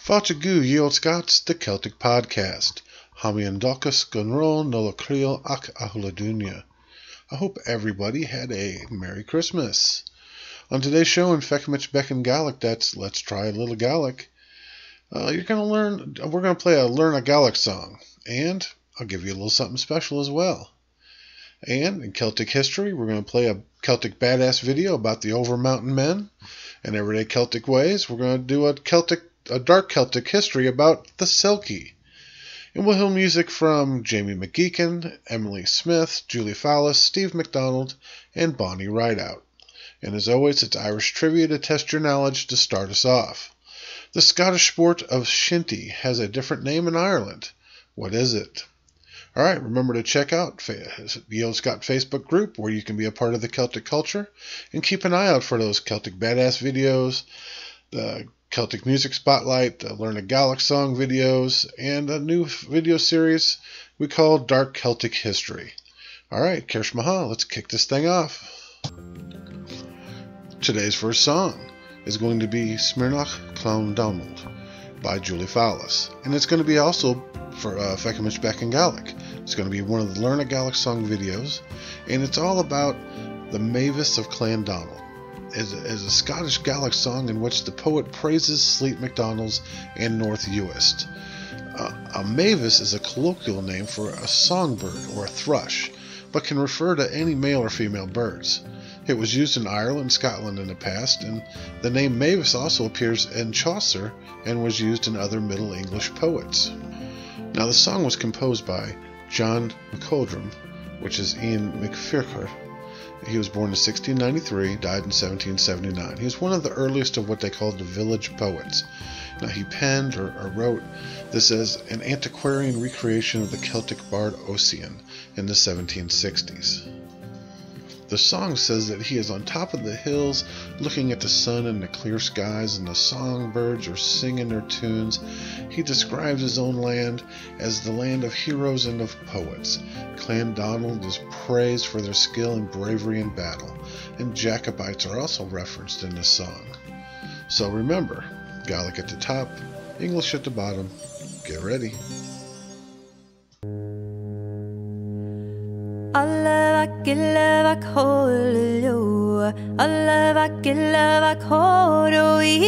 Fáilte Olde Scot's the Celtic podcast. Hami Dulcus Gunroll Nola Creole Ak Ahuladunya. I hope everybody had a Merry Christmas. On today's show in Feuchamaich Beagan Gaelic, that's Let's Try a Little Gaelic. We're going to play a Learn a Gaelic song, and I'll give you a little something special as well. And in Celtic history, we're going to play a Celtic badass video about the Over Mountain Men and everyday Celtic ways. We're going to do a dark Celtic history about the Selkie. And we'll hear music from Jamie McGeechan, Emily Smith, Julie Fowlis, Steve McDonald, and Bonnie Rideout. And as always, it's Irish trivia to test your knowledge to start us off. The Scottish sport of shinty has a different name in Ireland. What is it? Alright, remember to check out the Olde Scot Facebook group where you can be a part of the Celtic culture, and keep an eye out for those Celtic badass videos, the Celtic Music Spotlight, the Learn a Gaelic Song videos, and a new video series we call Dark Celtic History. Alright, Kirsch Maha, let's kick this thing off. Today's first song is going to be Smirnach Clown Donald by Julie Fowlis, and it's going to be also for Feuchamaich Beagan Gaelic. It's going to be one of the Learn a Gaelic Song videos, and it's all about the Mavis of Clan Donald. Is a Scottish Gaelic song in which the poet praises Sleat MacDonald's and North Uist. A mavis is a colloquial name for a songbird or a thrush, but can refer to any male or female birds. It was used in Ireland and Scotland in the past, and the name mavis also appears in Chaucer and was used in other Middle English poets. Now the song was composed by John McColdrum, which is Ian McFircher. He was born in 1693, died in 1779. He was one of the earliest of what they called the village poets. Now he penned or wrote this as an antiquarian recreation of the Celtic bard Ossian in the 1760s. The song says that he is on top of the hills looking at the sun and the clear skies, and the songbirds are singing their tunes. He describes his own land as the land of heroes and of poets. Clan Donald is praised for their skill and bravery in battle, and Jacobites are also referenced in this song. So remember, Gaelic at the top, English at the bottom. Get ready. Allavak hollo, allavak horoi,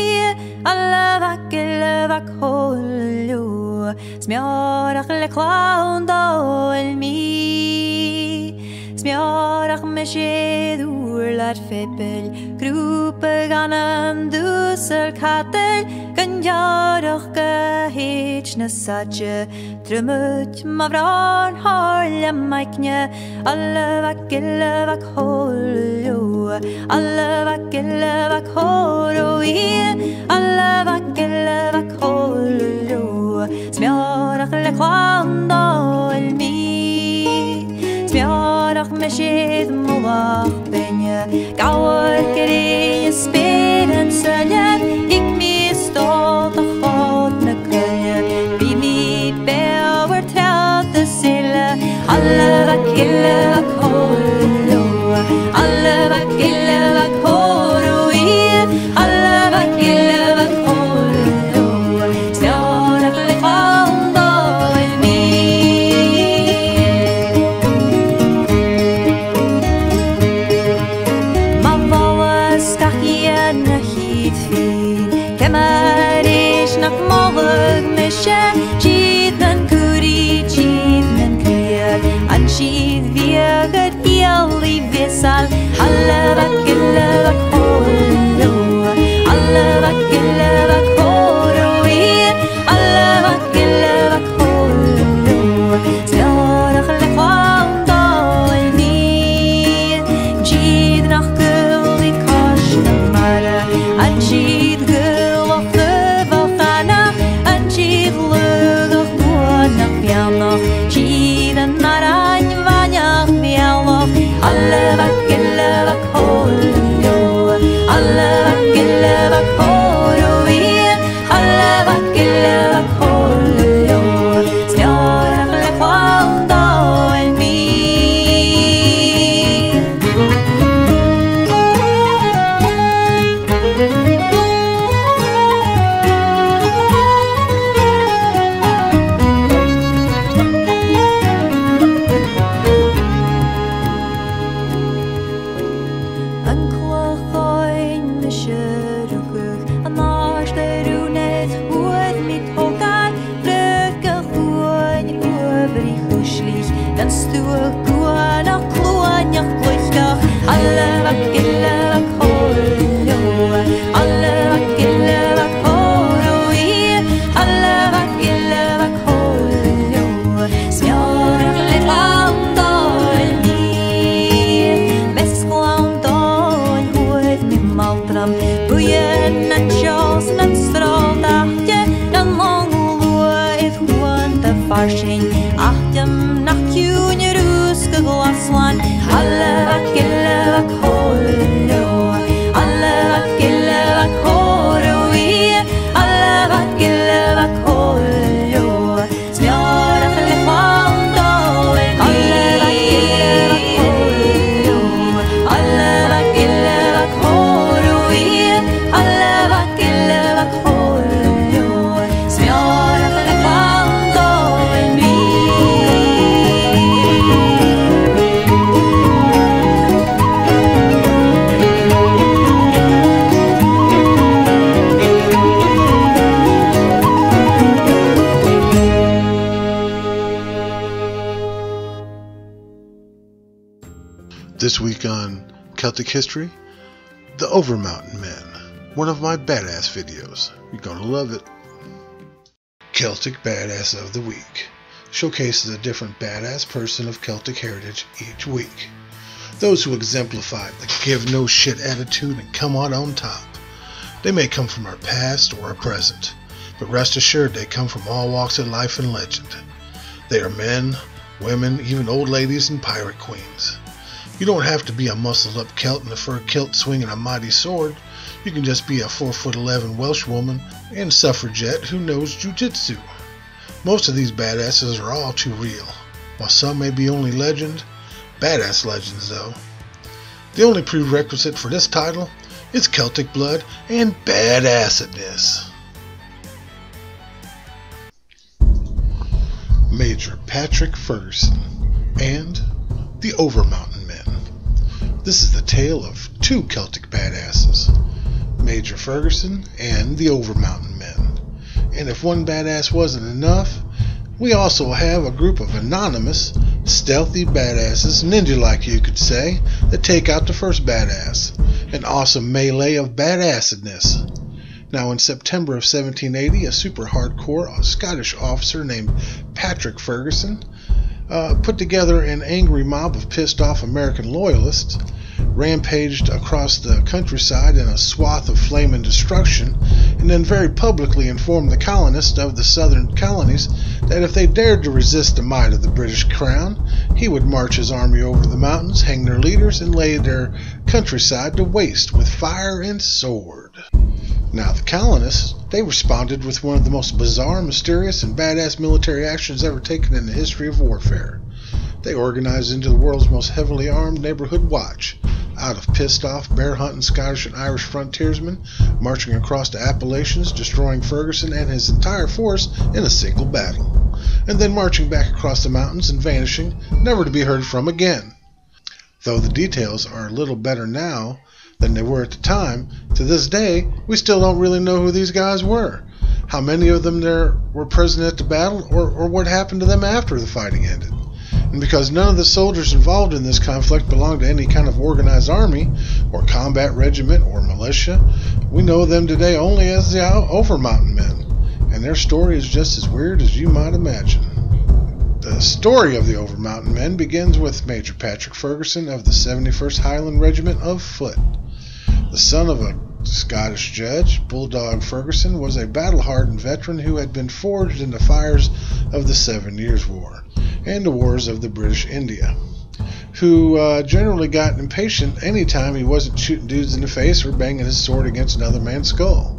allavak hollo, smjarach le clown do mi, smjarach meshedur lat febel, gruppe ganem dusel katel, ganjarach gehitch na satje, trumut mavran harle maikne, allavak hollo, allavak horoi, allavak hollo, smjarach le clown do mi, smjarach meshed mulach benje, gauer gereje spelen sölje, ik mis stolt de god na kulje, wie mi bewer telt de sille, allavak hollo, allavak horoi, allavak hollo, smjarach le clown do mi. Cheathan curi, cheathan clear, and she'd vegan early vessel. Allavak hollo, allavak horoi, allavak hollo, smjarach le clown do mi. She'd nach gully kosh na mara, and she'd gull of the volcano, and she'd lugach buonach bianoch, she'd an arañ vanach bialoch, allavak hollo, allavak horoi, allavak hollo, smjarach le clown do mi. het hoed met hogar Blöke hoen over I hushlich Den stuur goan og kloan jak glöchkach Alle vakkille vak hollo Alle vakkille vak hollo Alle vakkille vak hollo Smjörlig vandal mi Mesklandal hoed med maldram Bujen en sjås men stråldachtje Den manglo et hoende farsing Achtjem nach junior ruske glaslan Alle vakkille vak hollo Alle vakkille vak hollo Alle vakkille vak hollo Smjörlig vandal Alle vakkille vak hollo Alle vakkille vak hollo Alle vakkille vak hollo Smjörlig vandal mi This week on Celtic History, the Overmountain Men, one of my badass videos. You're gonna love it. Celtic Badass of the Week showcases a different badass person of Celtic heritage each week. Those who exemplify the give no shit attitude and come out on top. They may come from our past or our present, but rest assured they come from all walks of life and legend. They are men, women, even old ladies and pirate queens. You don't have to be a muscled-up Celt in a fur kilt swinging a mighty sword. You can just be a 4'11" Welsh woman and suffragette who knows jujitsu. Most of these badasses are all too real. While some may be only legend, badass legends though. The only prerequisite for this title is Celtic blood and badassedness. Major Patrick Ferguson and the Overmountain Men. This is the tale of two Celtic badasses, Major Ferguson and the Overmountain Men. And if one badass wasn't enough, we also have a group of anonymous, stealthy badasses, ninja-like you could say, that take out the first badass. An awesome melee of badassedness. Now in September of 1780, a super hardcore Scottish officer named Patrick Ferguson put together an angry mob of pissed off American loyalists, rampaged across the countryside in a swath of flame and destruction, and then very publicly informed the colonists of the southern colonies that if they dared to resist the might of the British crown, he would march his army over the mountains, hang their leaders, and lay their countryside to waste with fire and sword. Now the colonists, they responded with one of the most bizarre, mysterious, and badass military actions ever taken in the history of warfare. They organized into the world's most heavily armed neighborhood watch, out of pissed off, bear-hunting Scottish and Irish frontiersmen, marching across the Appalachians, destroying Ferguson and his entire force in a single battle, and then marching back across the mountains and vanishing, never to be heard from again. Though the details are a little better now than they were at the time, to this day, we still don't really know who these guys were, how many of them there were present at the battle, or what happened to them after the fighting ended. And because none of the soldiers involved in this conflict belonged to any kind of organized army, or combat regiment, or militia, we know them today only as the Overmountain Men, and their story is just as weird as you might imagine. The story of the Overmountain Men begins with Major Patrick Ferguson of the 71st Highland Regiment of Foot. The son of a Scottish judge, Bulldog Ferguson was a battle-hardened veteran who had been forged in the fires of the 7 Years' War and the wars of the British India, who generally got impatient anytime he wasn't shooting dudes in the face or banging his sword against another man's skull.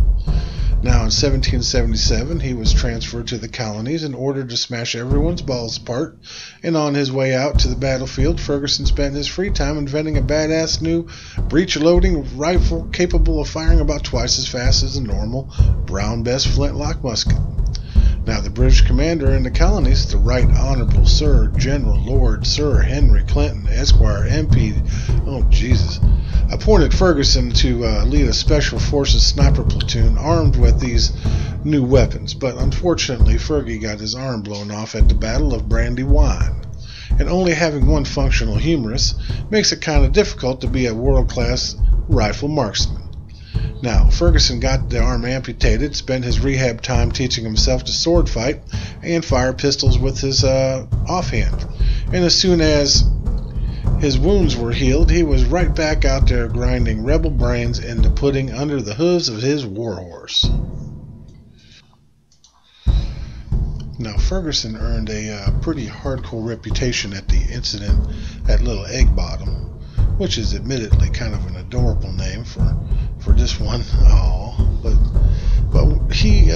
Now in 1777 he was transferred to the colonies and ordered to smash everyone's balls apart, and on his way out to the battlefield, Ferguson spent his free time inventing a badass new breech-loading rifle capable of firing about twice as fast as a normal Brown Bess flintlock musket. Now the British commander in the colonies, the Right Honorable Sir General Lord Sir Henry Clinton, Esquire, MP, appointed Ferguson to lead a special forces sniper platoon armed with these new weapons, but unfortunately Fergie got his arm blown off at the Battle of Brandywine, and only having one functional humerus makes it kind of difficult to be a world-class rifle marksman. Now, Ferguson got the arm amputated, spent his rehab time teaching himself to sword fight and fire pistols with his offhand, and as soon as his wounds were healed, he was right back out there grinding rebel brains into pudding under the hooves of his warhorse. Now, Ferguson earned a pretty hardcore reputation at the incident at Little Egg Bottom, which is admittedly kind of an adorable name for this one. But he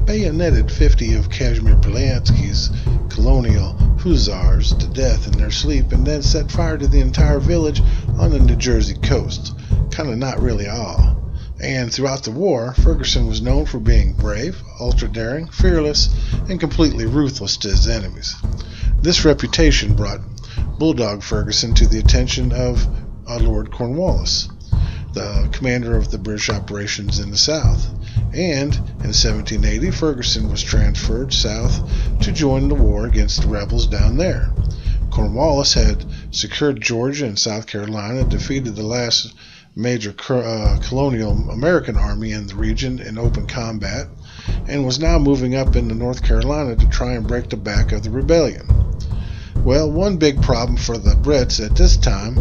bayoneted 50 of Kazimierz Polański's colonial hussars to death in their sleep, and then set fire to the entire village on the New Jersey coast. Kind of not really awe. And throughout the war, Ferguson was known for being brave, ultra-daring, fearless, and completely ruthless to his enemies. This reputation brought Bulldog Ferguson to the attention of Lord Cornwallis, the commander of the British operations in the South. And in 1780, Ferguson was transferred south to join the war against the rebels down there. Cornwallis had secured Georgia and South Carolina, defeated the last major colonial American army in the region in open combat, and was now moving up into North Carolina to try and break the back of the rebellion. Well, one big problem for the Brits at this time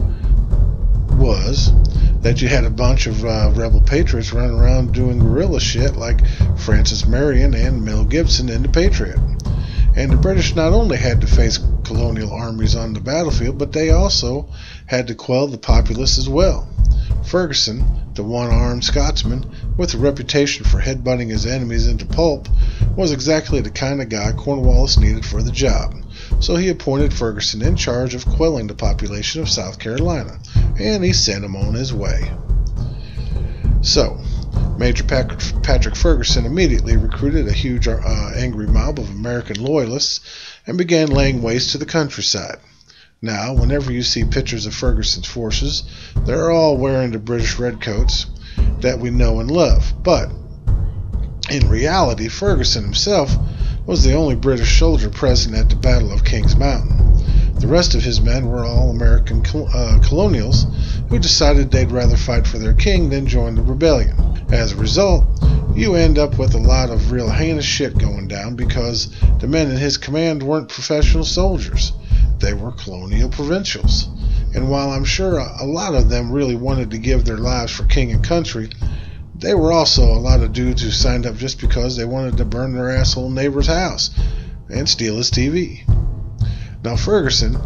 was that you had a bunch of rebel patriots running around doing guerrilla shit like Francis Marion and Mel Gibson in The Patriot. And the British not only had to face colonial armies on the battlefield, but they also had to quell the populace as well. Ferguson, the one-armed Scotsman with a reputation for headbutting his enemies into pulp, was exactly the kind of guy Cornwallis needed for the job. So he appointed Ferguson in charge of quelling the population of South Carolina, and he sent him on his way. So, Major Patrick Ferguson immediately recruited a huge angry mob of American loyalists and began laying waste to the countryside. Now, whenever you see pictures of Ferguson's forces, they're all wearing the British redcoats that we know and love. But, in reality, Ferguson himself was the only British soldier present at the Battle of Kings Mountain. The rest of his men were all American colonials who decided they'd rather fight for their king than join the rebellion. As a result, you end up with a lot of real heinous shit going down because the men in his command weren't professional soldiers. They were colonial provincials. And while I'm sure a lot of them really wanted to give their lives for king and country, they were also a lot of dudes who signed up just because they wanted to burn their asshole neighbor's house and steal his TV. Now, Ferguson,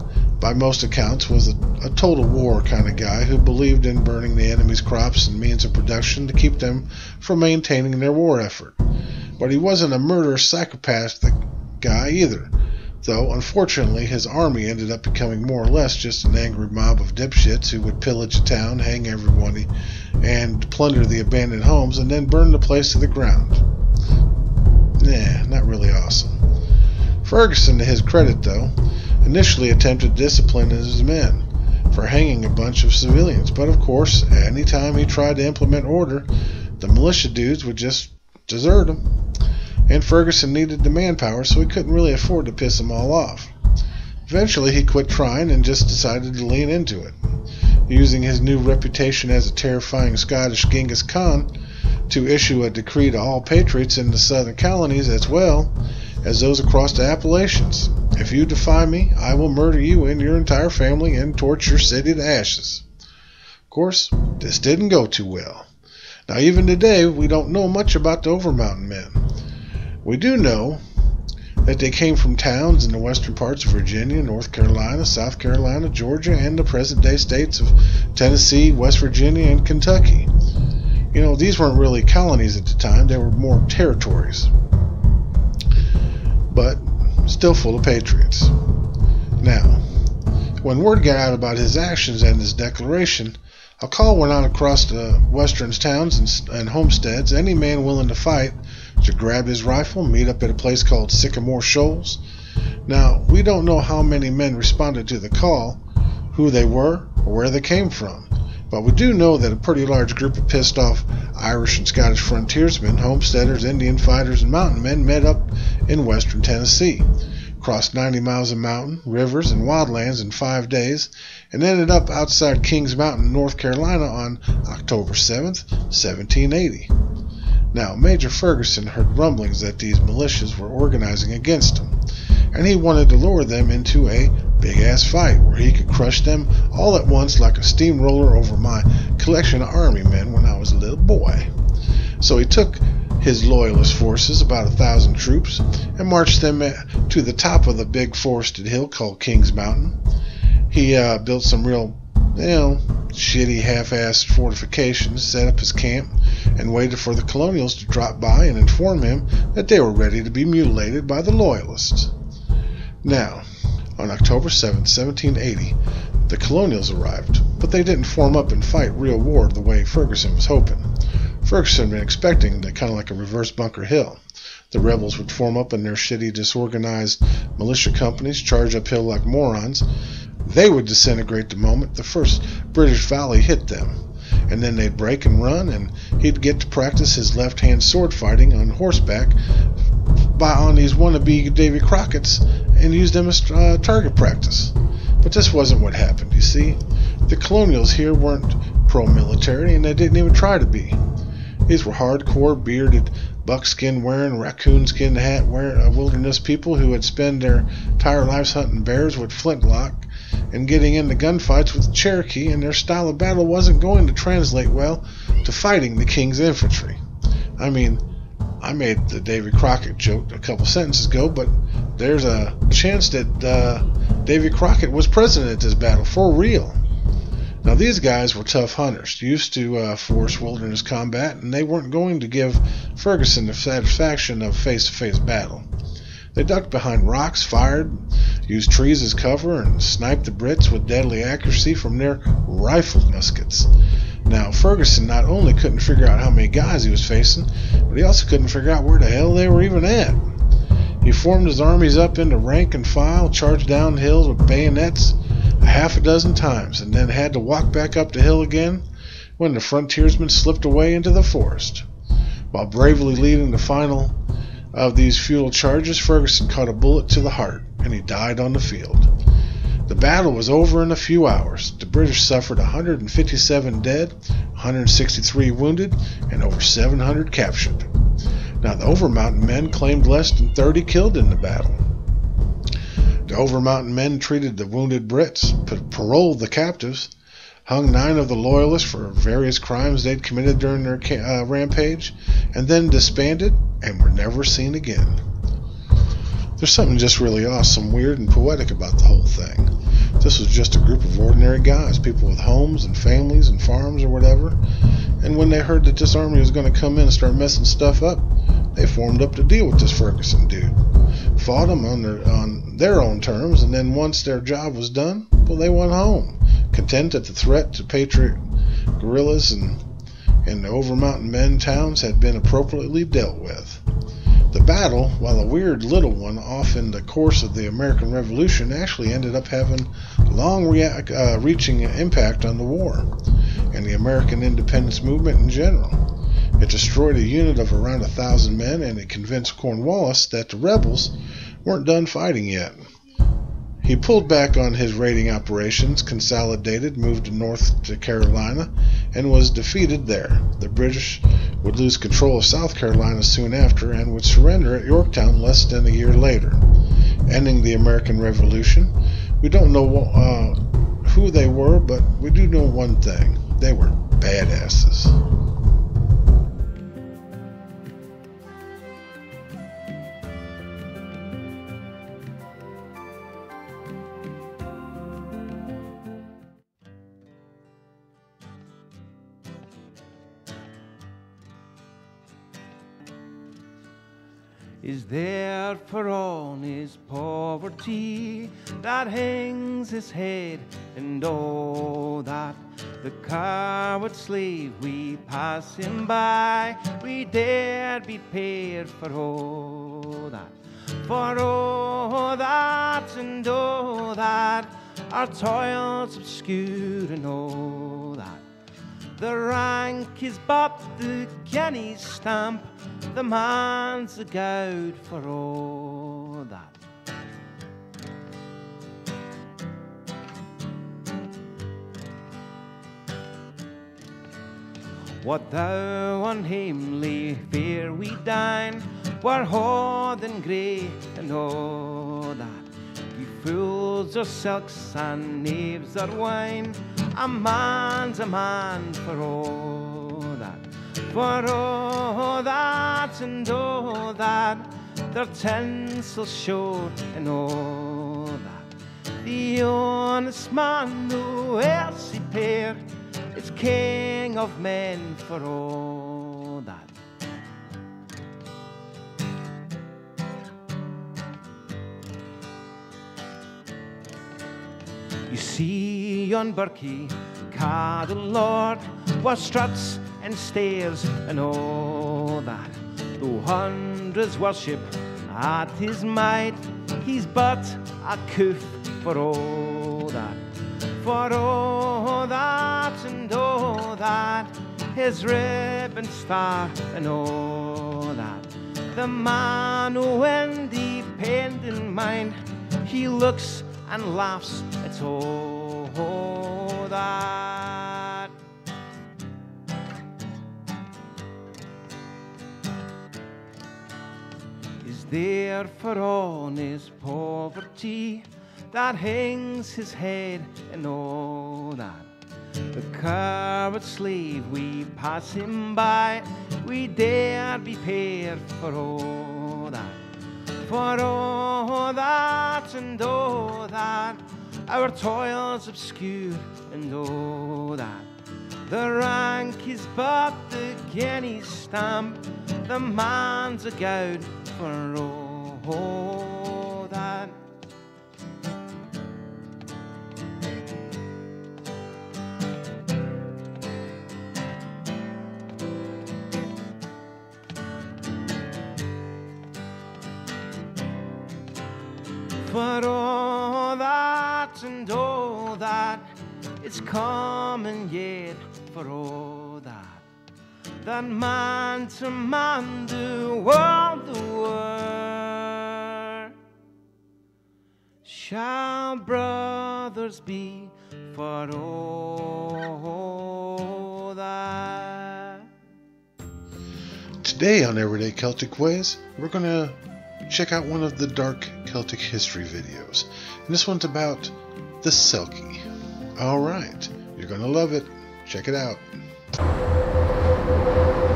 by most accounts, was a total war kind of guy who believed in burning the enemy's crops and means of production to keep them from maintaining their war effort. But he wasn't a murderous psychopath guy either, though unfortunately his army ended up becoming more or less just an angry mob of dipshits who would pillage a town, hang everybody, and plunder the abandoned homes and then burn the place to the ground. Not really awesome. Ferguson, to his credit though, initially attempted to discipline his men for hanging a bunch of civilians, but of course, anytime he tried to implement order, the militia dudes would just desert him. And Ferguson needed the manpower, so he couldn't really afford to piss them all off. Eventually, he quit trying and just decided to lean into it, using his new reputation as a terrifying Scottish Genghis Khan to issue a decree to all patriots in the southern colonies as well as those across the Appalachians. If you defy me, I will murder you and your entire family and torch your city to ashes. Of course, this didn't go too well. Now, even today, we don't know much about the Overmountain men. We do know that they came from towns in the western parts of Virginia, North Carolina, South Carolina, Georgia, and the present-day states of Tennessee, West Virginia, and Kentucky. You know, these weren't really colonies at the time, they were more territories, but still full of patriots. Now, when word got out about his actions and his declaration, a call went out across the western towns and homesteads, any man willing to fight to grab his rifle and meet up at a place called Sycamore Shoals. Now, we don't know how many men responded to the call, who they were, or where they came from. But we do know that a pretty large group of pissed off Irish and Scottish frontiersmen, homesteaders, Indian fighters, and mountain men met up in western Tennessee, crossed 90 miles of mountain, rivers, and wildlands in 5 days, and ended up outside Kings Mountain, North Carolina on October 7th, 1780. Now, Major Ferguson heard rumblings that these militias were organizing against him, and he wanted to lure them into a big-ass fight where he could crush them all at once like a steamroller over my collection of army men when I was a little boy. So he took his loyalist forces, about 1,000 troops, and marched them to the top of the big forested hill called Kings Mountain. He built some real, shitty half-assed fortifications, set up his camp, and waited for the colonials to drop by and inform him that they were ready to be mutilated by the loyalists. Now, on October 7, 1780, the colonials arrived, but they didn't form up and fight real war the way Ferguson was hoping. Ferguson had been expecting that kind of like a reverse Bunker Hill. The rebels would form up in their shitty, disorganized militia companies, charge uphill like morons. They would disintegrate the moment the first British volley hit them, and then they'd break and run, and he'd get to practice his left-hand sword fighting on horseback on these wannabe Davy Crockett's and use them as target practice. But this wasn't what happened, you see. The colonials here weren't pro-military, and they didn't even try to be. These were hardcore, bearded, buckskin-wearing, raccoon-skin hat-wearing wilderness people who had spent their entire lives hunting bears with flintlock and getting into gunfights with the Cherokee, and their style of battle wasn't going to translate well to fighting the King's infantry. I mean, I made the Davy Crockett joke a couple sentences ago, but there's a chance that Davy Crockett was present at this battle, for real. Now, these guys were tough hunters, used to force wilderness combat, and they weren't going to give Ferguson the satisfaction of face-to-face battle. They ducked behind rocks, fired, used trees as cover, and sniped the Brits with deadly accuracy from their rifled muskets. Now, Ferguson not only couldn't figure out how many guys he was facing, but he also couldn't figure out where the hell they were even at. He formed his armies up into rank and file, charged down hills with bayonets a half a dozen times, and then had to walk back up the hill again when the frontiersmen slipped away into the forest. While bravely leading the final of these futile charges, Ferguson caught a bullet to the heart, and he died on the field. The battle was over in a few hours. The British suffered 157 dead, 163 wounded, and over 700 captured. Now, the Overmountain men claimed less than 30 killed in the battle. The Overmountain men treated the wounded Brits, paroled the captives, hung 9 of the loyalists for various crimes they'd committed during their rampage, and then disbanded and were never seen again. There's something just really awesome, weird, and poetic about the whole thing. This was just a group of ordinary guys, people with homes and families and farms or whatever, and when they heard that this army was going to come in and start messing stuff up, they formed up to deal with this Ferguson dude. Fought him on their own terms, and then once their job was done, well, they went home, content that the threat to patriot guerrillas and the Overmountain men towns had been appropriately dealt with. The battle, while a weird little one off in the course of the American Revolution, actually ended up having long-reaching impact on the war and the American independence movement in general. It destroyed a unit of around 1,000 men, and it convinced Cornwallis that the rebels weren't done fighting yet. He pulled back on his raiding operations, consolidated, moved north to Carolina, and was defeated there. The British would lose control of South Carolina soon after and would surrender at Yorktown less than a year later, ending the American Revolution. We don't know who they were, but we do know one thing. They were badasses. Is there for all his poverty that hangs his head, and oh, that the coward slave we pass him by, we dare be paid for all that, and oh, that our toils obscure, and oh, that The rank is but the guinea's stamp, the man's a gowd for all that. What thou unhamely fare we dine, were hard and grey and all that. You fools are silks and knaves are wine, a man's a man for all that. For all that and all that, their tinsel show and all that. The honest man who else he pair, is king of men for all that. You see yon Berkey, ca the Lord, was struts and stairs and all that. Though hundreds worship at his might, he's but a coof for all that. For all that and all that, his ribbon star and all that. The man who independent mind, he looks and laughs, it's all that. Is there for honest poverty that hangs his head and all that? The coward slave we pass him by, we dare be paid for all that. For all that and all that, our toils obscure and all that. The rank is but the guinea's stamp, the man's a gowd for all that. For all that and all that, it's common yet for all that. That man to man the world shall brothers be for all that. Today on Everyday Celtic Ways, we're going to check out one of the dark Celtic history videos. And this one's about the Selkie. Alright, you're going to love it. Check it out.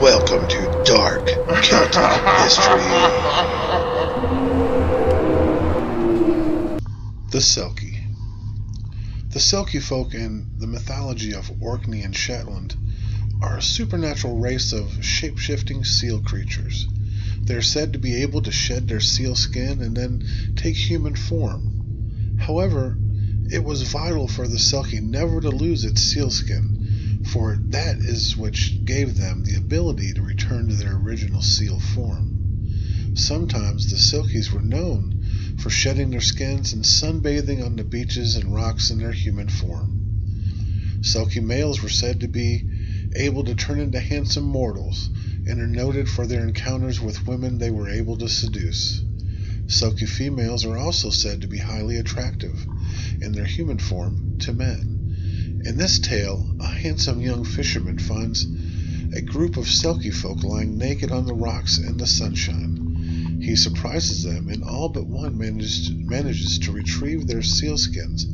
Welcome to Dark Celtic History. The Selkie. The Selkie folk in the mythology of Orkney and Shetland are a supernatural race of shape-shifting seal creatures. They are said to be able to shed their seal skin and then take human form. However, it was vital for the Selkie never to lose its seal skin, for that is which gave them the ability to return to their original seal form. Sometimes the Selkies were known for shedding their skins and sunbathing on the beaches and rocks in their human form. Selkie males were said to be able to turn into handsome mortals, and are noted for their encounters with women they were able to seduce. Selkie females are also said to be highly attractive in their human form to men. In this tale, a handsome young fisherman finds a group of Selkie folk lying naked on the rocks in the sunshine. He surprises them, and all but one manages to retrieve their sealskins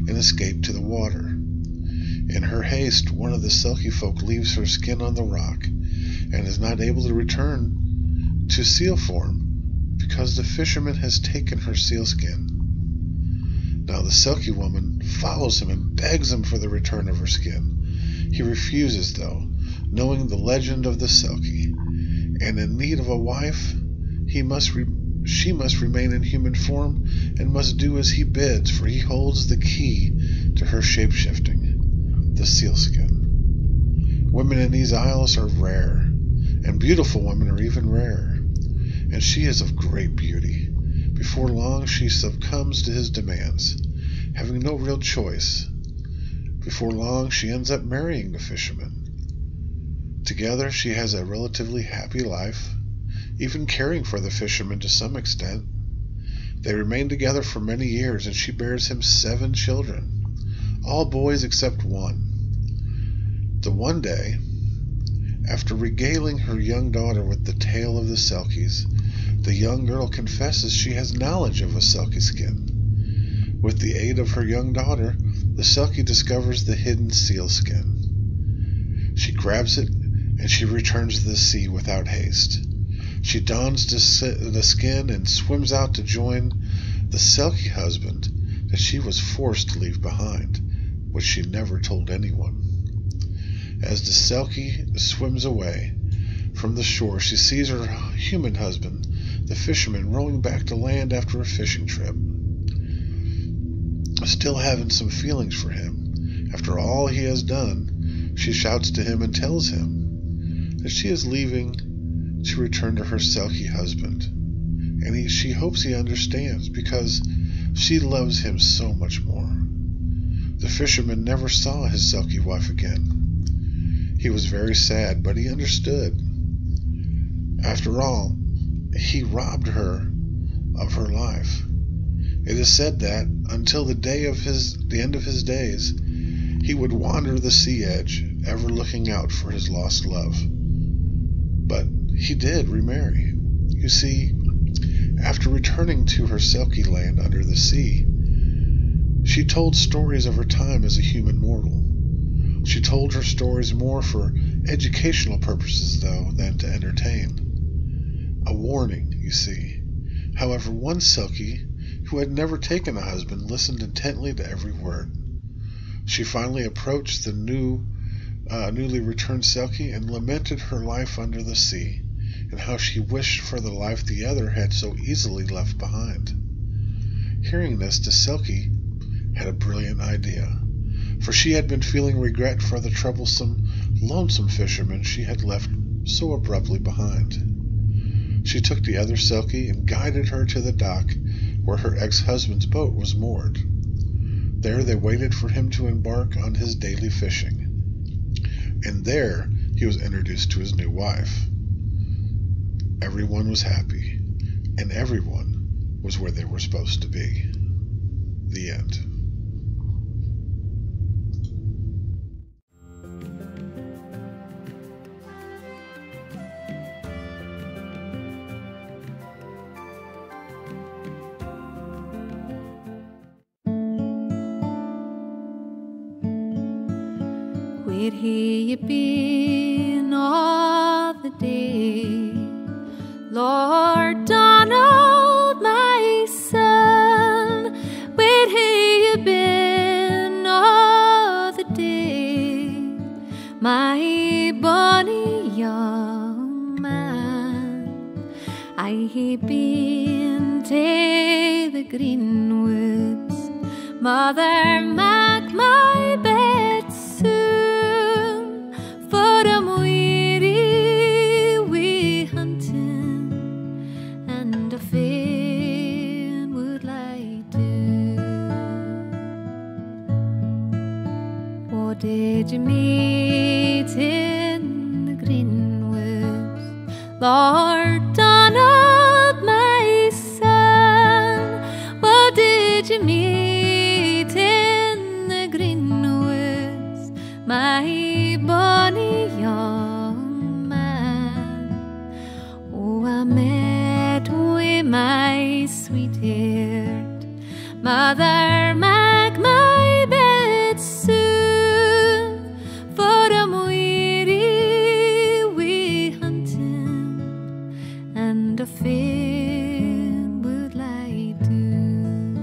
and escape to the water. In her haste, one of the Selkie folk leaves her skin on the rock and is not able to return to seal form because the fisherman has taken her sealskin. Now the Selkie woman follows him and begs him for the return of her skin. He refuses, though, knowing the legend of the Selkie, and in need of a wife, she must remain in human form and must do as he bids, for he holds the key to her shape-shifting, the sealskin. Women in these isles are rare, and beautiful women are even rarer, and she is of great beauty. Before long she succumbs to his demands, having no real choice. Before long she ends up marrying the fisherman. Together, she has a relatively happy life, even caring for the fisherman to some extent. They remain together for many years, and she bears him 7 children, all boys except one. The one day, after regaling her young daughter with the tale of the Selkies, the young girl confesses she has knowledge of a Selkie skin. With the aid of her young daughter, the Selkie discovers the hidden seal skin. She grabs it, and she returns to the sea without haste. She dons the skin and swims out to join the Selkie husband that she was forced to leave behind, which she never told anyone. As the Selkie swims away from the shore, she sees her human husband, the fisherman, rowing back to land after a fishing trip. Still having some feelings for him, after all he has done, she shouts to him and tells him that she is leaving to return to her Selkie husband, and she hopes he understands because she loves him so much more. The fisherman never saw his Selkie wife again. He was very sad, but he understood. After all, he robbed her of her life. It is said that until the end of his days, he would wander the sea edge, ever looking out for his lost love. But he did remarry. You see, after returning to her Selkie land under the sea, she told stories of her time as a human mortal. She told her stories more for educational purposes, though, than to entertain. A warning, you see. However, one Selkie, who had never taken a husband, listened intently to every word. She finally approached the newly returned Selkie and lamented her life under the sea, and how she wished for the life the other had so easily left behind. Hearing this, the Selkie had a brilliant idea, for she had been feeling regret for the troublesome, lonesome fisherman she had left so abruptly behind. She took the other Selkie and guided her to the dock where her ex-husband's boat was moored. There they waited for him to embark on his daily fishing, and there he was introduced to his new wife. Everyone was happy, and everyone was where they were supposed to be. The end. Where he been all the day, Lord Donald, my son? Where he been all the day, my bonny young man? I have been to the green woods, Mother Mac, my bed soon, for I'm weary wi' hunting, and a fain would lie down. Oh, did you meet in the green woods, Lord Donald, my son? Well, did you meet in the green woods, my bonny young man? Oh, I met with my sweetheart, Mother Mac, my bed soon, for I'm weary wi' hunting, and a fain would lie down.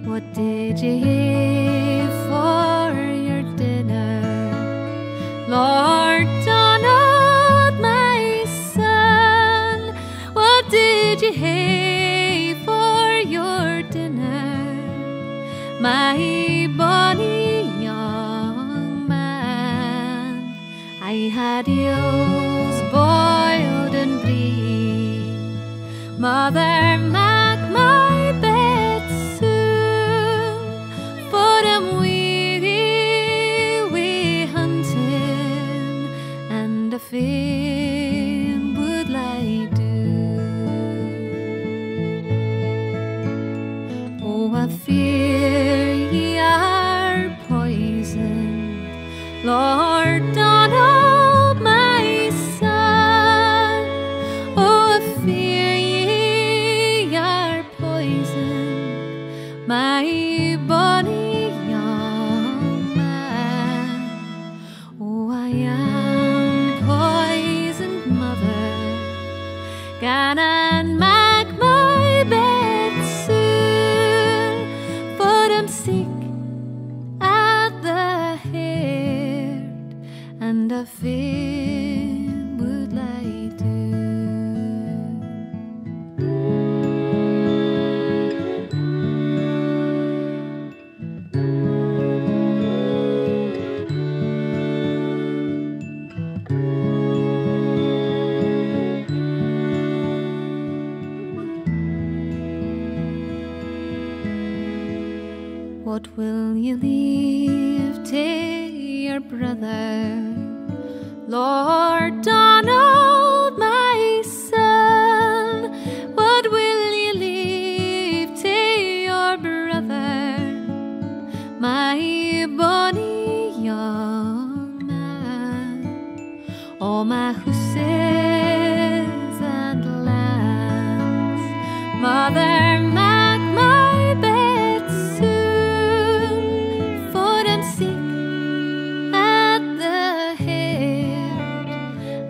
What did you have for your dinner, Lord Donald, my son? What did you have for your dinner, my bonny young man? I had eels boiled and brie, Mother Mac, my bed soon, for I'm weary wi' hunting, Gan and mak my bed soon, for I'm sick at the heart, and a fain would lie down. What will you leave to your brother, Lord Donald, my son? What will you leave to your brother, my bonny young man? All my hooses and lands, mother, mak my bed soon, for I'm sick at the head,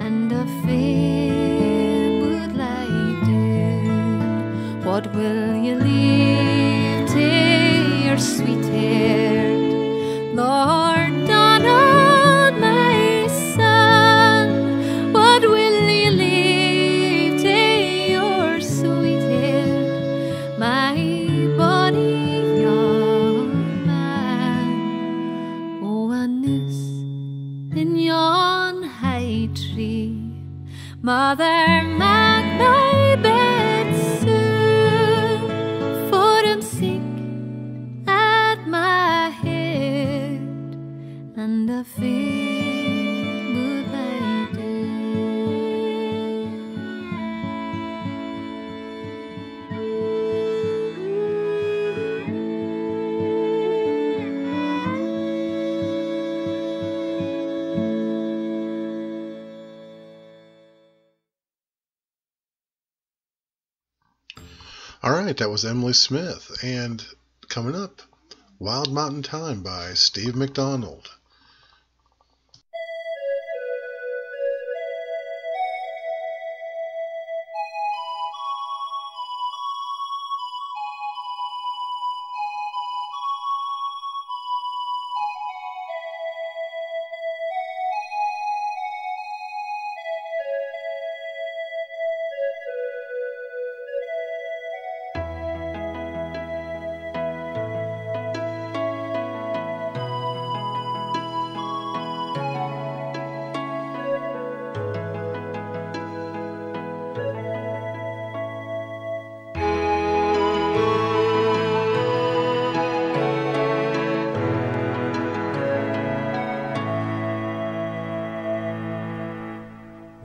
and a fain would lie down. What will you leave to your sweetheart, Lord Donald, my son? What will you leave to your sweetheart, my bonny young man? Oh, a noose in yon high tree, mother, mak my bed soon, for I'm sick at my head, and a fain would lie down. Alright, that was Emily Smith, and coming up, Wild Mountain Time by Steve McDonald.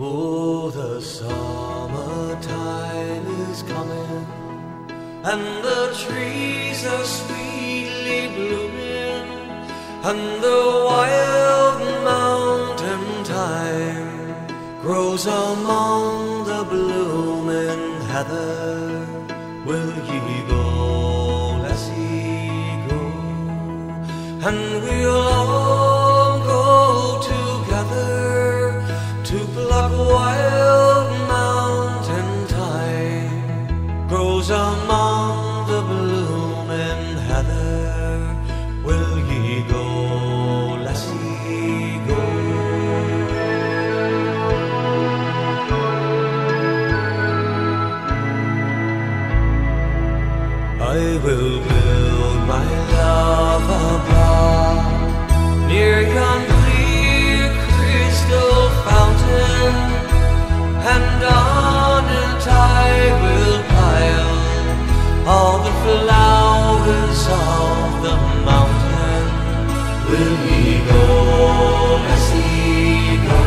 Oh, the summertime is coming, and the trees are sweetly blooming, and the wild mountain thyme grows among the blooming heather. Will ye go, lassie, go? And we'll all go together to pluck wild mountain thyme, grows among the blooming heather. Will ye go, lassie, go? I will build my love a bar near yon clear crystal fountain, and on it I will pile all the flowers of the mountain. Will ye go, lassie, go?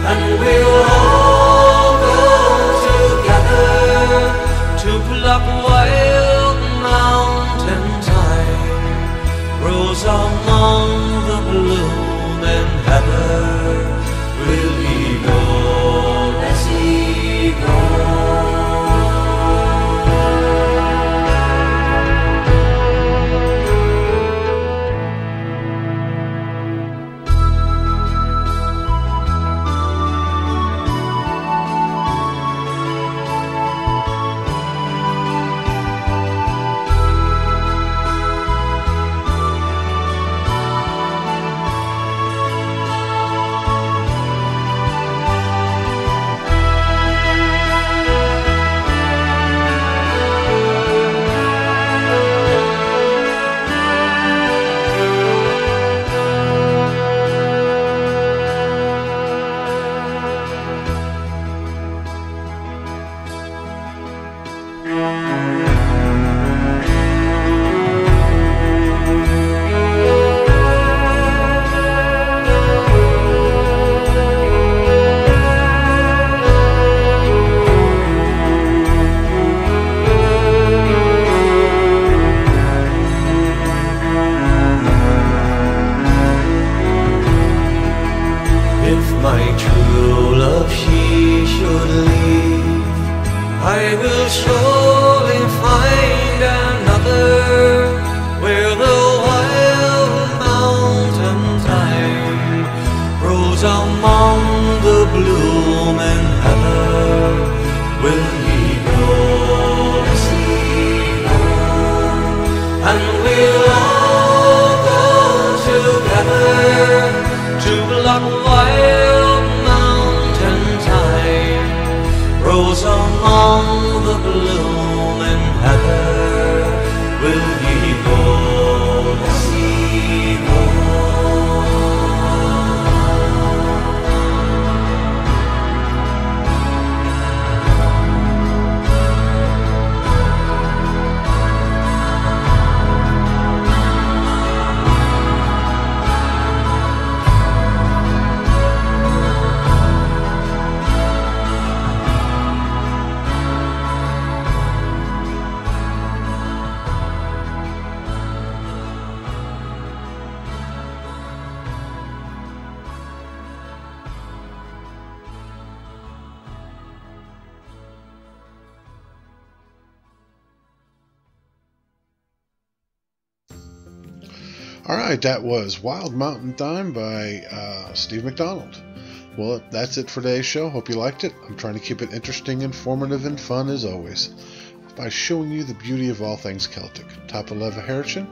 And we'll all go together to pluck wild mountain thyme, I will surely find another where the wild mountain thyme grows among the blooming heather. Will ye go see home? And we'll all go together to Black Wild Mountain thyme grows among the blooming heather. Will ye go see home? Alright, that was Wild Mountain Thyme by Steve McDonald. Well, that's it for today's show. Hope you liked it. I'm trying to keep it interesting, informative, and fun as always, by showing you the beauty of all things Celtic. Top 11 Heritage.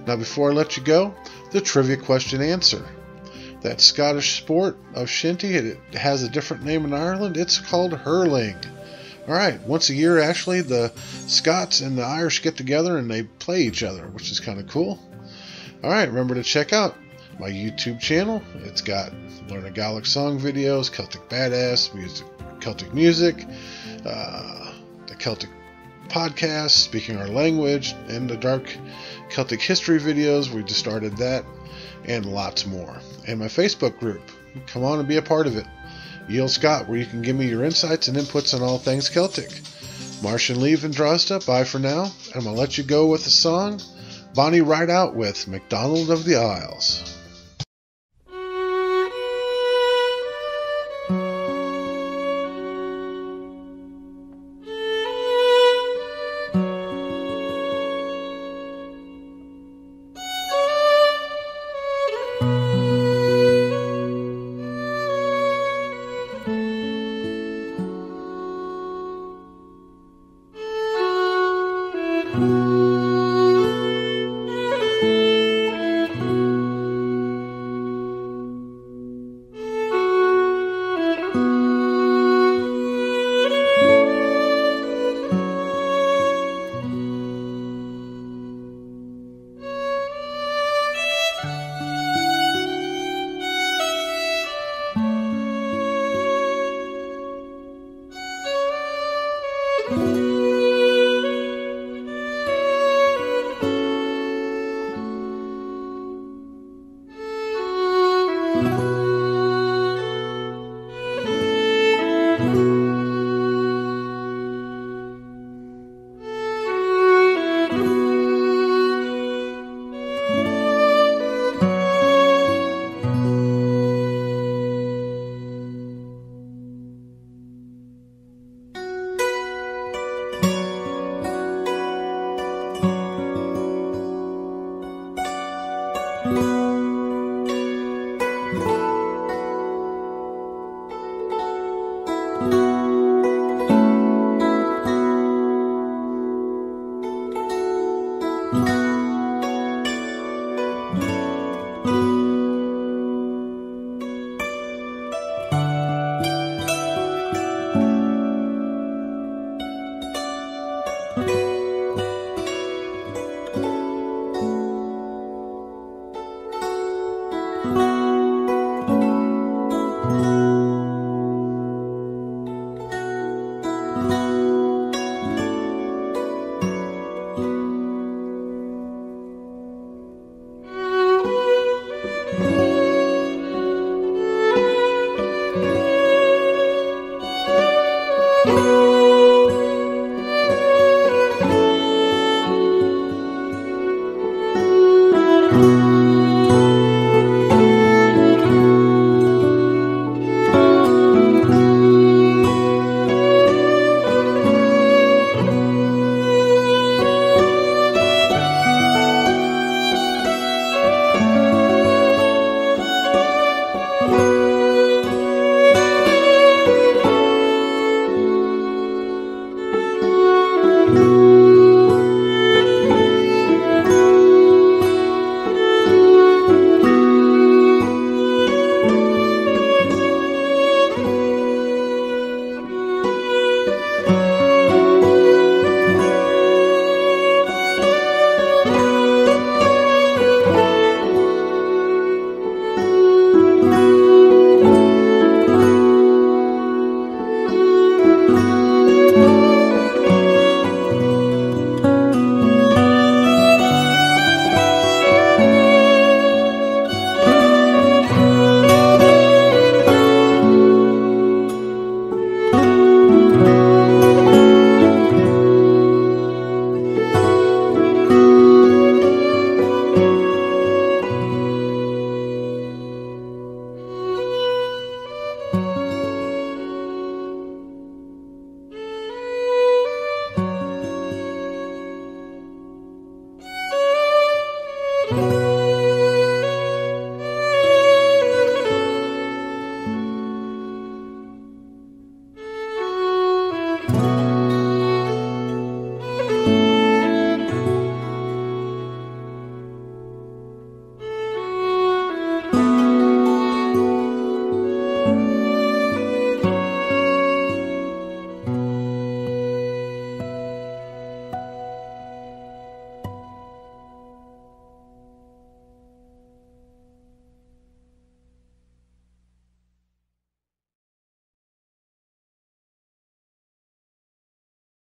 Now, before I let you go, the trivia question answer. That Scottish sport of shinty, it has a different name in Ireland. It's called hurling. Alright, once a year, actually, the Scots and the Irish get together and they play each other, which is kind of cool. Alright, remember to check out my YouTube channel. It's got Learn a Gaelic song videos, Celtic Badass, Celtic music, the Celtic podcast, Speaking Our Language, and the Dark Celtic History videos. We just started that, and lots more. And my Facebook group. Come on and be a part of it. Olde Scot, where you can give me your insights and inputs on all things Celtic. Martian Leave and Drosta, bye for now. I'm going to let you go with a song. Bonnie Ride Out with MacDonald of the Isles. you.